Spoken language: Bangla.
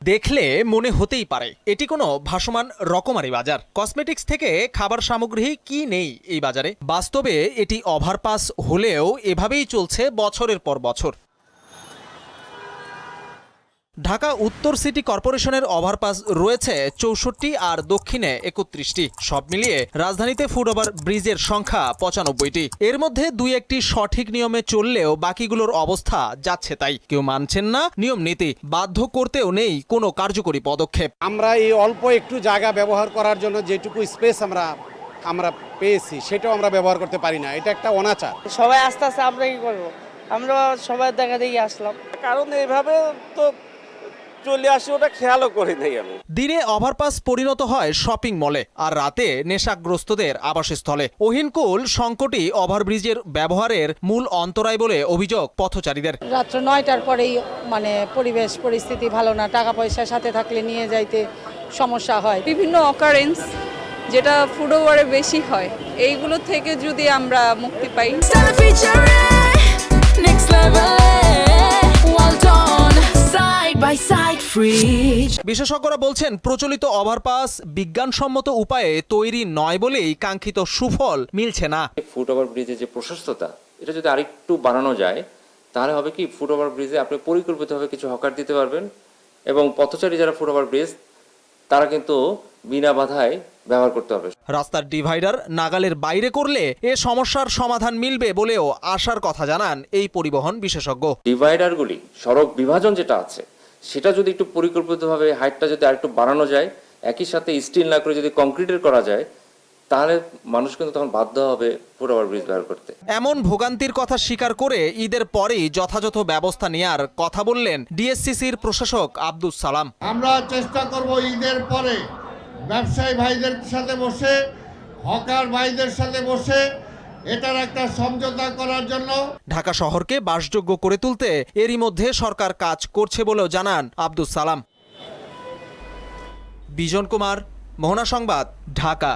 দেখলে মনে হতেই পারে এটি কোনো ভাসমান রকমারি বাজার। কসমেটিক্স থেকে খাবার সামগ্রী কি নেই এই বাজারে। বাস্তবে এটি ওভারপাস হলেও এভাবেই চলছে বছরের পর বছর। ঢাকা উত্তর সিটি কর্পোরেশনের ওভারপাস রয়েছে ৬৪ আর দক্ষিণে ৩১টি। সব মিলিয়ে রাজধানীতে ফুটওভার ব্রিজের সংখ্যা ৯৫টি। এর মধ্যে দুই একটি সঠিক নিয়মে চললেও বাকিগুলোর অবস্থা যাচ্ছে তাই। কেউ মানছেন না নিয়ম নীতি, বাধ্য করতেও নেই কোনো কার্যকরী পদক্ষেপ। আমরা এই অল্প একটু জায়গা ব্যবহার করার জন্য যেটুকু স্পেস আমরা পেয়েছি সেটাও আমরা ব্যবহার করতে পারি না। এটা একটা অনাচার। সবাই আস্তে আস্তে আমরা কি করবো, আমরা সবাই দেখা দেখি আসলাম, কারণ এইভাবে তো চলে আসে, ওটা খেয়ালও করি নাই আমি। দিনে ওভারপাস পরিণত হয় শপিং মলে আর রাতে নেশাগ্রস্তদের আবাসস্থলে। অহিনকুল সংকটই ওভারব্রিজের ব্যবহারের মূল অন্তরায় বলে অভিযোগ পথচারীদের। রাত্র ৯টার পরেই পরিবেশ পরিস্থিতি ভালো না, টাকা পয়সা সাথে থাকলে নিয়ে যাইতে সমস্যা হয়। বিভিন্ন অকারেন্স যেটা ফুটওভারে বেশি হয়, এইগুলো থেকে যদি আমরা মুক্তি পাই। বিশেষজ্ঞরা বলছেন প্রচলিত ওভারপাস বিজ্ঞানসম্মত উপায়ে তৈরি নয় বলেই কাঙ্ক্ষিত সুফল মিলছে না। ফুটওভার ব্রিজের যে প্রশস্ততা, এটা যদি আরেকটু বাড়ানো যায় তাহলে হবে কি, ফুটওভার ব্রিজে আপনি পরিকল্পিতভাবে কিছু হকার দিতে পারবেন এবং পথচারী যারা ফুটওভার ব্রিজ তারা কিন্তু বিনা বাধায় ব্যবহার করতে হবে। রাস্তার ডিভাইডার নাগালের বাইরে করলে এ সমস্যার সমাধান মিলবে বলেও আশার কথা জানান এই পরিবহন বিশেষজ্ঞ। ডিভাইডারগুলি, সড়ক বিভাজন যেটা আছে সেটা যদি একটু পরিকল্পিতভাবে হাইটটা যদি আরেকটু বাড়ানো যায়, একই সাথে স্টিল না করে যদি কংক্রিটের করা যায়, তাহলে মানুষ কিন্তু তখন বাধ্য হবে ফুটওভার ব্রিজ ব্যবহার করতে। এমন ভোগান্তির কথা স্বীকার করে ঈদের পরেই যথাযথ ব্যবস্থা নেওয়ার কথা বললেন ডিএসসিসির প্রশাসক আব্দুস সালাম। আমরা চেষ্টা করব ঈদের পরে ব্যবসায়ী ভাইদের সাথে বসে, হকার ভাইদের সাথে বসে এটার একটা সমঝোতা করার জন্য। ঢাকা শহরকে বাসযোগ্য করে তুলতে এরই মধ্যে সরকার কাজ করছে বলেও জানান আব্দুস সালাম। বিজন কুমার, মোহনা সংবাদ, ঢাকা।